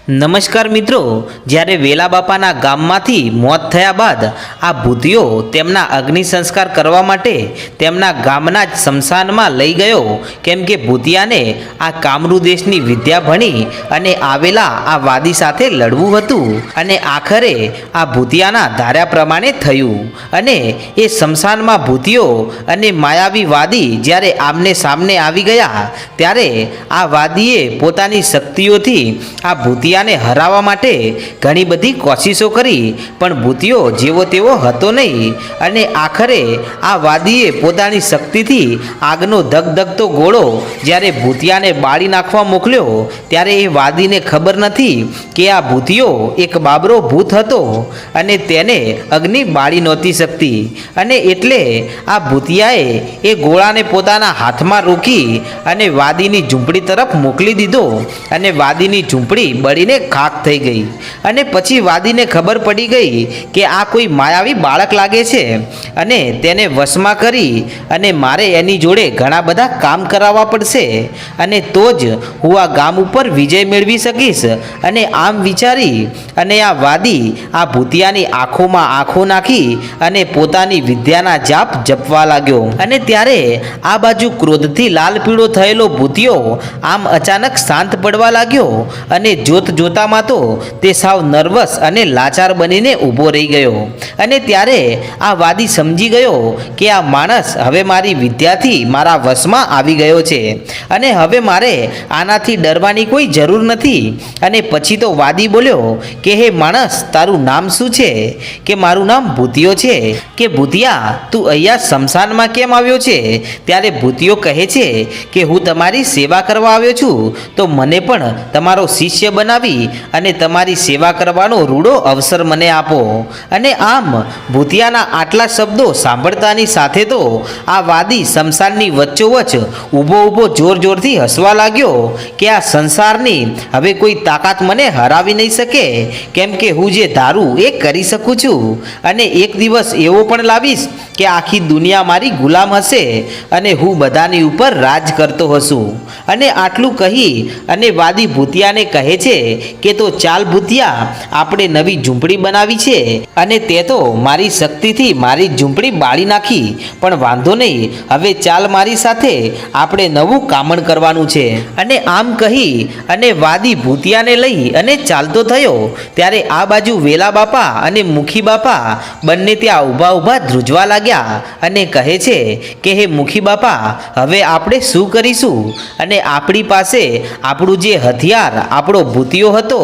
નમસ્કાર મિત્રો, જ્યારે વેલા બાપાના ગામમાંથી મોત થયા બાદ આ ભૂતિયો તેમના અગ્નિ સંસ્કાર કરવા માટે તેમના ગામના જ સ્મશાનમાં લઈ ગયો. કેમ કે ભૂતિયાને આ કામરૂ દેશની વિદ્યા ભણી અને આવેલા આ વાદી સાથે લડવું હતું અને આખરે આ ભૂતિયાના ધાર્યા પ્રમાણે થયું. અને એ સ્મશાનમાં ભૂતિયો અને માયાવી વાદી જ્યારે આમને સામને આવી ગયા ત્યારે આ વાદીએ પોતાની શક્તિઓથી આ ભૂતિયા ને હરાવવા માટે ઘણી બધી કોશિશો કરી, પણ ભૂતિયો જેવો તેવો હતો નહીં. અને આખરે આ વાદીએ પોતાની શક્તિથી આગનો ધગધગતો ગોળો જ્યારે ભૂતિયાને બાળી નાખવા મોકલ્યો ત્યારે એ વાદીને ખબર નથી કે આ ભૂતિયો એક બાબરો ભૂત હતો અને તેને અગ્નિ બાળી નહોતી શકતી. અને એટલે આ ભૂતિયાએ એ ગોળાને પોતાના હાથમાં રોકી અને વાદીની ઝૂંપડી તરફ મોકલી દીધો અને વાદીની ઝૂંપડી બળીને ખાક થઈ ગઈ. અને પછી વાદીને ખબર પડી ગઈ કે આ કોઈ માયાવી બાળક લાગે છે અને તેને વશમાં કરી અને મારે એની જોડે ઘણા બધા કામ કરાવવા પડશે અને તો જ હું આ ગામ ઉપર વિજય મેળવી શકીશ. અને આમ વિચારી અને આ વાદી આ ભૂતિયાની આંખોમાં આંખો નાખી અને પોતાની વિદ્યાના જાપ જપવા લાગ્યો. અને ત્યારે આ બાજુ ક્રોધથી લાલ પીળો થયેલો ભૂતિયો આમ અચાનક શાંત પડવા લાગ્યો અને જોત જોતામાં તો તે સાવ નર્વસ અને લાચાર બનીને ઊભો રહી ગયો. અને ત્યારે આ વાદી સમજી ગયો કે આ માણસ હવે મારી વિદ્યાથી મારા વશમાં આવી ગયો છે અને હવે મારે આનાથી ડરવાની કોઈ જરૂર નથી. અને પછી તો વાદી બોલ્યો કે હે માણસ, તારું નામ શું છે? કે મારું નામ ભૂતિયો છે. કે ભૂતિયા, તું અહીંયા સ્મશાનમાં કેમ આવ્યો છે? ત્યારે ભૂતિયો કહે છે કે હું તમારી સેવા કરવા આવ્યો છું, તો મને પણ તમારો શિષ્ય બનાવી અને તમારી સેવા કરવાનો રૂડો અવસર મને આપો. અને આમ ભૂતિયાના આટલા શબ્દો સાંભળતાની સાથે તો આ વાદી સ્મશાનની વચ્ચોવચ્ચ ઊભો જોર જોરથી હસવા લાગ્યો કે આ સંસારની હવે કોઈ તાકાત મને હરાવી નહીં શકે, કેમ કે હું જે ધારું એ કરી શકું છું અને એક દિવસ એવો પણ લાવીશ કે આખી દુનિયા મારી ગુલામ હશે અને હું બધાની ઉપર રાજ કરતો હશું. અને આટલું કહી અને વાદી ભૂતિયાને કહે છે કે તો ચાલ ભૂતિયા, આપણે નવી ઝૂંપડી બનાવી છે અને તે તો મારી શક્તિથી મારી ઝૂંપડી બાળી નાખી, પણ વાંધો નહીં, હવે ચાલ મારી સાથે, આપણે નવું કામણ કરવાનું છે. અને આમ કહી અને વાદી ભૂતિયાને લઈ અને ચાલતો થયો ત્યારે આ બાજુ વેલા બાપા અને મુખી બાપા બંને ત્યાં ઊભા ધ્રુજવા લાગ્યા અને કહે છે કે હે મુખી બાપા, હવે આપણે શું કરીશું? અને આપણી પાસે આપણું જે હથિયાર આપણો ભૂતિયો હતો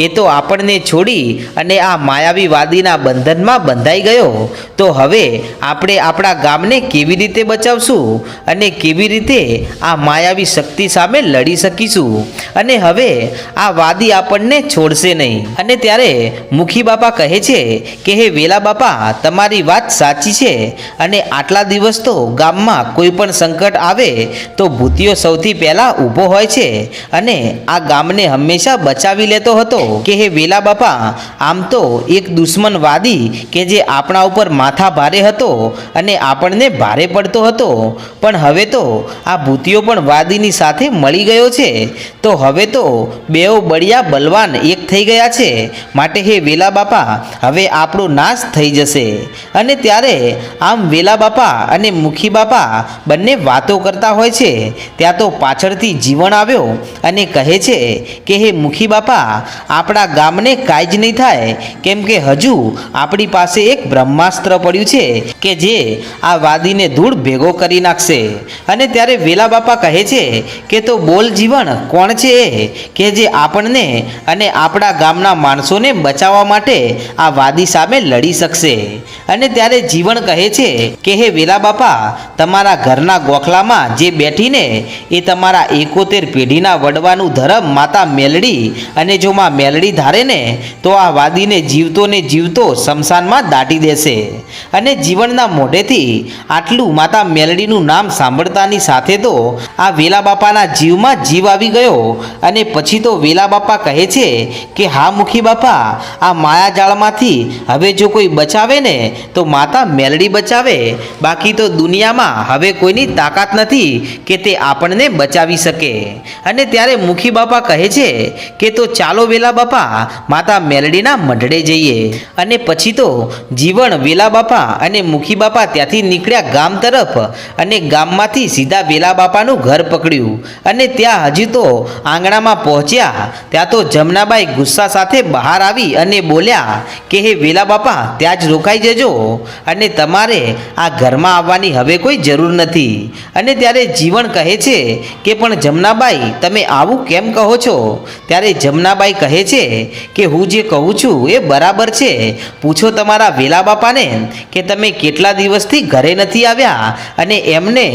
એ તો આપણને છોડી અને આ માયાવી વાદીના બંધનમાં બંધાઈ ગયો, તો હવે આપણે આપણા ગામને કેવી રીતે બચાવશું અને કેવી રીતે આ માયાવી શક્તિ સામે લડી શકીશું? અને હવે આ વાદી આપણને છોડશે નહીં. અને ત્યારે મુખી બાપા કહે છે કે હે વેલા બાપા, તમારી વાત સાચી છે અને આટલા દિવસ તો ગામમાં કોઈ પણ સંકટ આવે તો ભૂતિયો સૌથી પહેલા ઊભો હોય છે અને આ ગામને હંમેશા બચાવી લેતો હતો. કે હે વેલા બાપા, આમ તો એક દુશ્મનવાદી કે જે આપણા ઉપર માથા ભારે હતો અને આપણને ભારે પડતો હતો, પણ હવે તો આ ભૂતિયો પણ વાદીની સાથે મળી ગયો છે, તો હવે તો બેઉ બળિયા બલવાન એક થઈ ગયા છે, માટે હે વેલા બાપા, હવે આપણો નાશ થઈ જશે. અને ત્યારે આમ વેલા બાપા અને મુખી બાપા બંને વાતો કરતા હોય છે ત્યાં તો પાછળથી જીવણ આવ્યો અને કહે છે કે હે મુખી બાપા, આપણા ગામને કાંઈ જ નહીં થાય, કેમ કે હજુ આપણી પાસે એક બ્રહ્માસ્ત્ર પડ્યું છે કે જે આ વાદીને ધૂળ ભેગો કરી નાખશે. અને ત્યારે વેલા બાપા કહે છે કે તો બોલ જીવણ, કોણ છે એ કે જે આપણને અને આપણા ગામના માણસોને બચાવવા માટે આ વાદી સામે લડી શકશે? અને ત્યારે જીવણ કહે છે કે હે વેલા બાપા, તમારા ઘરના ગોખલામાં જે બેઠીને એ તમારા 71 પેઢીના વડવાનું ધર્મ માતા મેલડી, અને જો માં મેલડી ધારે ને તો આ વાદીને જીવતો સ્મશાનમાં દાટી દેશે. અને જીવનના મોઢેથી આટલું માતા મેલડીનું નામ સાંભળતાની સાથે તો આ વેલા બાપાના જીવમાં જીવ આવી ગયો. અને પછી તો વેલા બાપા કહે છે કે હા મુખી બાપા, આ માયાજાળમાંથી હવે જો કોઈ બચાવે ને તો માતા મેલડી બચાવે, બાકી તો દુનિયામાં હવે કોઈની તાકાત નથી કે તે આપણને બચાવી શકે. અને ત્યારે મુખી બાપા કહે છે કે કે તો ચાલો વેલા બાપા માતા મેલડીના મઢડે જઈએ. અને પછી તો જીવણ વેલા બાપા અને મુખી બાપા ત્યાંથી નીકળ્યા ગામ તરફ અને ગામમાંથી સીધા વેલા બાપાનું ઘર પકડ્યું. અને ત્યાં હજી તો આંગણામાં પહોંચ્યા ત્યાં તો જમનાબાઈ ગુસ્સા સાથે બહાર આવી અને બોલ્યા કે હે વેલા બાપા ત્યાં જ રોકાઈ જજો અને તમારે આ ઘરમાં આવવાની હવે કોઈ જરૂર નથી. અને ત્યારે જીવણ કહે છે કે પણ જમનાબાઈ તમે આવું કેમ કહો છો? ત્યારે જમનાબાઈ કહે છે કે હું જે કહું છું એ બરાબર છે. પૂછો તમારા વેલા બાપાને કે તમે કેટલા દિવસથી ઘરે નથી આવ્યા અને એમને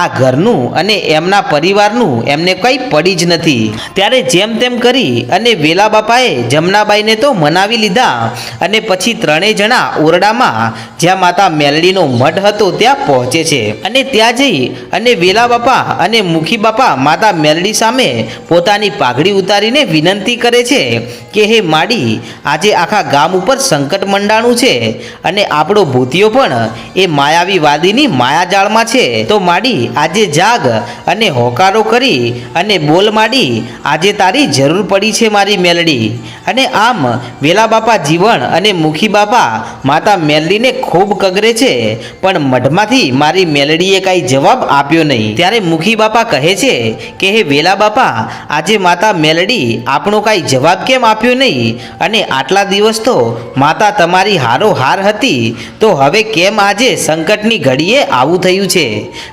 આ ઘરનું અને એમના પરિવારનું એમને કંઈ પડી જ નથી. ત્યારે જેમ તેમ કરી અને વેલા બાપાએ જમનાબાઈને તો મનાવી લીધા અને પછી ત્રણેય જણા ઓરડામાં જ્યાં માતા મેલડીનો મઢ હતો ત્યાં પહોંચે છે. અને ત્યાં જઈ અને વેલા બાપા અને મુખી બાપા માતા મેલડી સામે પોતાની પાઘડી ઉતારીને વિનંતી કરે છે કે હે માડી, આજે આખા ગામ ઉપર સંકટ મંડાણું છે અને આપણો ભૂતિયો પણ એ માયાવી વાદીની માયાજાળમાં છે. તો માડી આજે જાગ અને હોકારો કરી અને બોલ માડી, આજે તારી જરૂર પડી છે મારી મેલડી. અને આમ વેલા બાપા જીવણ અને મુખી બાપા માતા મેલડીને ખૂબ કગરે છે પણ મઢમાંથી મારી મેલડીએ કાંઈ જવાબ આપ્યો નહીં. ત્યારે મુખી બાપા કહે છે કે હે વેલા બાપા, આજે માતા મેલડી આપણો કાંઈ જવાબ કેમ આપ્યો નહીં? અને આટલા દિવસ તો માતા તમારી હારો હાર હતી, તો હવે કેમ આજે સંકટની ઘડીએ આવું થયું છે?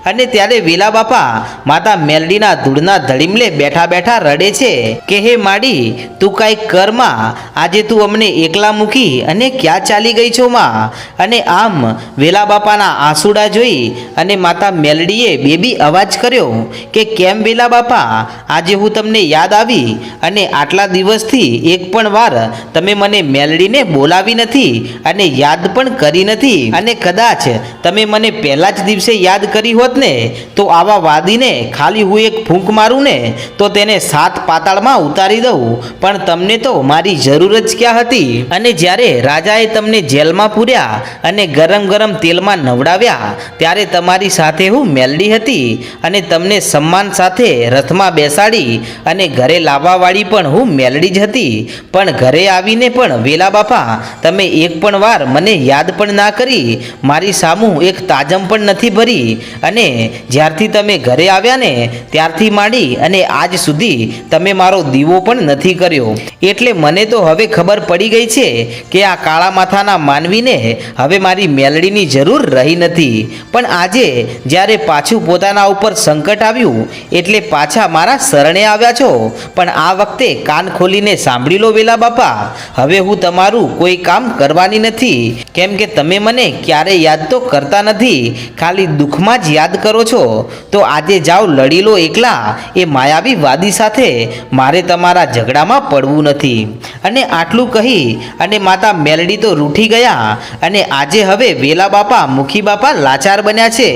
અને ત્યારે વેલા બાપા માતા મેલડીના ધૂળના ધડીમલે બેઠા બેઠા રડે છે કે હે માડી, તું કાંઈક કરમાં, આજે તું અમને એકલા મૂકી અને ક્યાં ચાલી ગઈ છો માં? અને આમ વેલા બાપાના આંસુડા જોઈ અને માતા મેલડીએ બેબી અવાજ કર્યો કે કેમ વેલા બાપા, આજે હું તમને યાદ આવી અને આટલા દિવસથી એક પણ વાર તમે મને મેલડીને બોલાવી નથી અને યાદ પણ કરી નથી. અને કદાચ તમે મને પહેલા જ દિવસે યાદ કરી હોત ને તો આવા વાદીને ખાલી હું એક ફૂંક મારું ને તો તેને 7 પાતાળમાં ઉતારી દઉં, પણ તમને તો મારી જરૂર જ ક્યાં હતી? અને જ્યારે રાજાએ તમને જેલમાં પૂર્યા અને ગરમ ગરમ તેલમાં નવડાવ્યા ત્યારે તમારી સાથે હું મેલડી હતી અને તમને સન્માન સાથે રથમાં બેસાડી અને ઘરે લાવવાવાળી પણ હું મેલડી જ હતી. પણ ઘરે આવીને પણ વેલા બાપા તમે એક પણ વાર મને યાદ પણ ના કરી, મારી સામું એક તાજમ પણ નથી ભરી. અને જ્યારથી તમે ઘરે આવ્યા ને ત્યારથી માંડી અને આજ સુધી તમે મારો દીવો પણ નથી કર્યો. એટલે મને તો હવે ખબર પડી ગઈ છે કે આ કાળા માથાના માનવીને હવે મારી મેલડીની જરૂર રહી નથી. પણ આજે જ્યારે પાછું પોતાના ઉપર સંકટ આવ્યું એટલે પાછા મારા શરણે આવ્યા છો. પણ આ વખતે કાન ખોલીને સાંભળી લો વેલા બાપા, હવે હું તમારું કોઈ કામ કરવાની નથી, કેમ કે તમે મને ક્યારેય યાદ તો કરતા નથી, ખાલી દુઃખમાં જ યાદ કરો છો. તો આજે જાઓ લડી લો એકલા એ માયાવી વાદી સાથે, મારે તમારા ઝઘડામાં પડવું નથી. અને આટલું કહી અને માતા મેલડી તો રૂઠી ગયા અને આજે હવે વેલા બાપા મુખી બાપા લાચાર બન્યા છે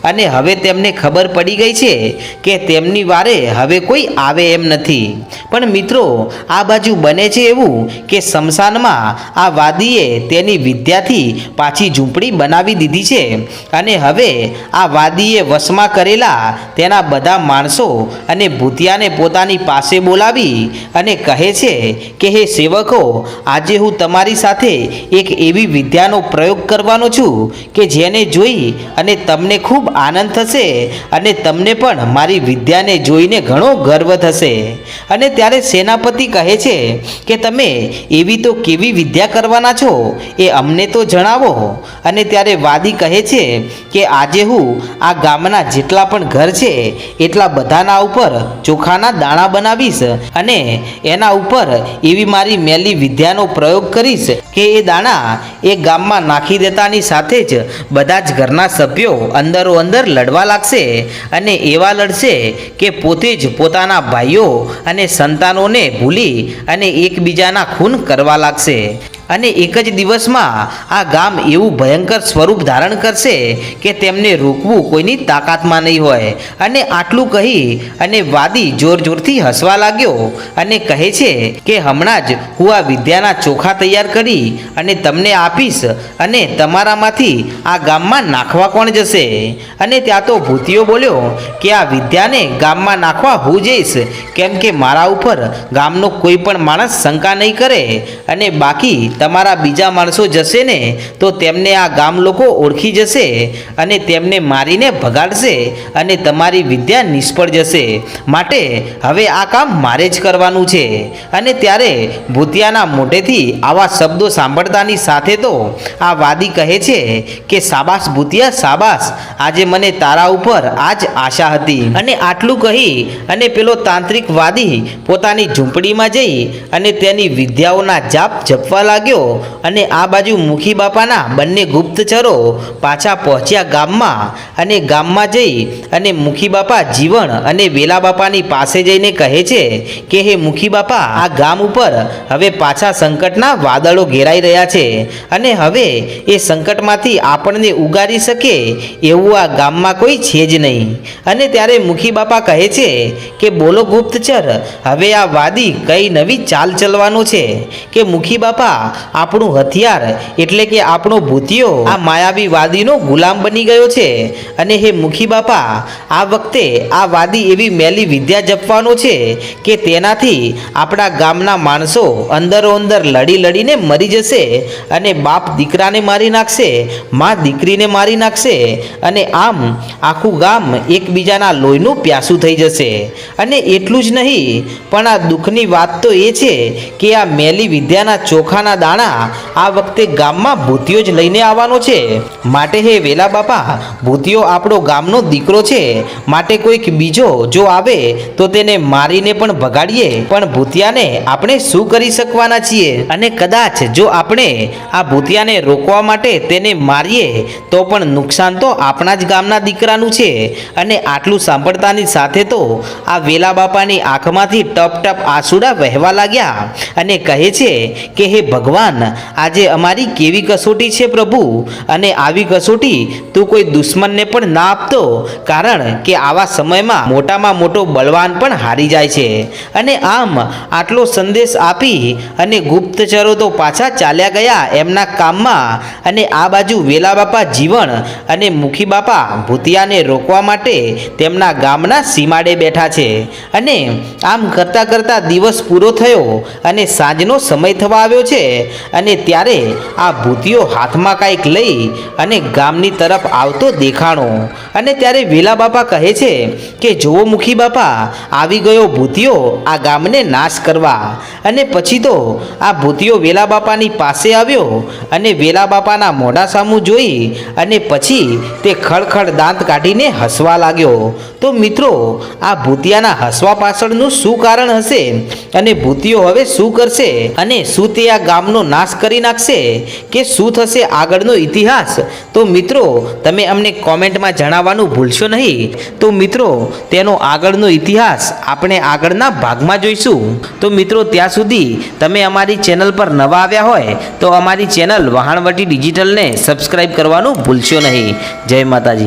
અને હવે તેમને ખબર પડી ગઈ છે કે તેમની વારે હવે કોઈ આવે એમ નથી. પણ મિત્રો, આ બાજુ બને છે એવું કે શમશાનમાં આ વાદીએ તેની વિદ્યાથી પાછી ઝૂંપડી બનાવી દીધી છે અને હવે આ વાદીએ વશમાં કરેલા તેના બધા માણસો અને ભૂતિયાને પોતાની પાસે બોલાવી અને કહે છે કે હે સેવકો, આજે હું તમારી સાથે એક એવી વિદ્યાનો પ્રયોગ કરવાનો છું કે જેને જોઈ અને તમને ખૂબ આનંદ થશે અને તમને પણ મારી વિદ્યાને જોઈને ઘણો ગર્વ થશે. અને ત્યારે સેનાપતિ કહે છે કે તમે એવી તો કેવી વિદ્યા કરવાના છો એ અમને તો જણાવો. અને ત્યારે વાદી કહે છે કે આજે હું આ ગામના જેટલા પણ ઘર છે એટલા બધાના ઉપર ચોખાના દાણા બનાવીશ અને એના ઉપર એવી મારી મેલી વિદ્યાનો પ્રયોગ કરીશ કે એ દાણા એ ગામમાં નાખી દેતાની સાથે જ બધા જ ઘરના સભ્યો અંદરો અંદર લડવા લાગશે અને એવા લડશે કે પોતે જ પોતાના ભાઈઓ અને સંતાનોને ભૂલી અને એકબીજાના ખૂન કરવા લાગશે. અને એક જ દિવસમાં આ ગામ એવું ભયંકર સ્વરૂપ ધારણ કરશે કે તેમને રોકવું કોઈની તાકાતમાં નહીં હોય। અને આટલું કહી અને વાદી જોર જોરથી હસવા લાગ્યો અને કહે છે કે હમણાં જ હું આ વિદ્યાના ચોખા તૈયાર કરી અને તમને આપીશ અને તમારામાંથી આ ગામમાં નાખવા કોણ જશે? અને ત્યાં તો ભૂતિયો બોલ્યો કે આ વિદ્યાને ગામમાં નાખવા હું જઈશ, કેમ કે મારા ઉપર ગામનો કોઈ પણ માણસ શંકા નહીં કરે, અને બાકી તમારા બીજા માણસો જશે ને તો તેમને આ ગામ લોકો ઓળખી જશે અને તેમને મારીને ભગાડશે અને તમારી વિદ્યા નિષ્ફળ જશે। માટે હવે આ કામ મારે જ કરવાનું છે। અને ત્યારે ભૂતિયાના મોઢેથી આવા શબ્દો સાંભળતાની સાથે તો આ વાદી કહે છે કે શાબાશ ભૂતિયા શાબાશ, આજે મને તારા ઉપર આજ આશા હતી। અને આટલું કહી અને પેલો તાંત્રિક વાદી પોતાની ઝૂંપડીમાં જઈ અને તેની વિદ્યાઓના જાપ જપવા લાગ્યો। અને આ બાજુ મુખી બાપાના બંને ગુપ્તચરો પાછા પહોંચ્યા ગામમાં, અને ગામમાં જઈ અને મુખી બાપા જીવણ અને વેલા બાપાની પાસે જઈને કહે છે કે હે મુખી બાપા, આ ગામ ઉપર હવે પાછા સંકટના વાદળો ઘેરાઈ રહ્યા છે અને હવે એ સંકટમાંથી આપણને ઉગારી શકે એવું આ ગામમાં કોઈ છે જ નહીં। અને ત્યારે મુખી બાપા કહે છે કે બોલો ગુપ્તચર, હવે આ વાદી કઈ નવી ચાલ ચલવાનો છે કે મુખી બાપા આપણું હથિયાર એટલે કે આપણો ભૂતિયો આ માયાવી વાદીનો ગુલામ બની ગયો છે। અને હે મુખી બાપા, આ વખતે આ વાદી એવી મેલી વિદ્યા જપવાનો છે કે તેનાથી આપણા ગામના માણસો અંદરો અંદર લડી લડીને મરી જશે અને બાપ દીકરાને મારી નાખશે, મા દીકરીને મારી નાખશે અને આમ આખું ગામ એકબીજાના લોહીનું પ્યાસું થઈ જશે। અને એટલું જ નહીં, પણ આ દુઃખની વાત તો એ છે કે આ મેલી વિદ્યાના ચોખાના દાણા આ વખતે ગામમાં ભૂતિયો જ લઈને આવવાનો છે। માટે હે વેલા બાપા, ભૂતિયો આપણો ગામનો દીકરો છે, માટે કોઈક બીજો જો આવે તો તેને મારીને પણ ભગાડીએ, પણ ભૂતિયાને આપણે શું કરી શકવાના છીએ? અને કદાચ જો આપણે આ ભૂતિયાને રોકવા માટે તેને મારીએ તો પણ નુકસાન તો આપણા જ ગામના દીકરાનું છે। અને આટલું સાંભળતાની સાથે તો આ વેલા બાપાની આંખમાંથી ટપ ટપ આંસુડા વહેવા લાગ્યા અને કહે છે કે હે ભગવાન, આજે અમારી કેવી કસોટી છે પ્રભુ, અને આવી કસોટી તું કોઈ દુશ્મનને પણ ના આપતો, કારણ કે આવા સમયમાં મોટામાં મોટો બળવાન પણ હારી જાય છે। અને આમ આટલો સંદેશ આપી અને ગુપ્તચરો તો પાછા ચાલ્યા ગયા એમના કામમાં। અને આ બાજુ વેલા બાપા જીવણ અને મુખી બાપા ભૂતિયાને રોકવા માટે તેમના ગામના સીમાડે બેઠા છે। અને આમ કરતા કરતા દિવસ પૂરો થયો અને સાંજનો સમય થવા આવ્યો છે। અને ત્યારે આ ભૂતિયો હાથમાં કાંઈક લઈ અને ગામની તરફ આવતો દેખાણો। અને ત્યારે વેલા બાપા કહે છે કે જુઓ મુખી બાપા, આવી ગયો ભૂતિયો આ ગામને નાશ કરવા। અને પછી તો આ ભૂતિયો વેલા બાપાની પાસે આવ્યો અને વેલા બાપાના મોઢા સામું જોઈ અને પછી તે ખડખડ દાંત કાઢીને હસવા લાગ્યો। તો મિત્રો, આ ભૂતિયાના હસવા પાછળનું શું કારણ હશે અને ભૂતિયો હવે શું કરશે અને શું તે આ ગામનો નાશ કરી નાખશે કે શું થશે આગળનો ઇતિહાસ? તો મિત્રો, તમે અમને કોમેન્ટમાં જણાવવાનું ભૂલશો નહીં। તો મિત્રો, તેનો આગળનો ઇતિહાસ આપણે આગળના ભાગમાં જોઈશું। તો મિત્રો, ત્યાં સુધી તમે અમારી ચેનલ પર નવા આવ્યા હોય તો અમારી ચેનલ વહાણવટી ડિજિટલને સબસ્ક્રાઈબ કરવાનું ભૂલશો નહીં। જય માતાજી।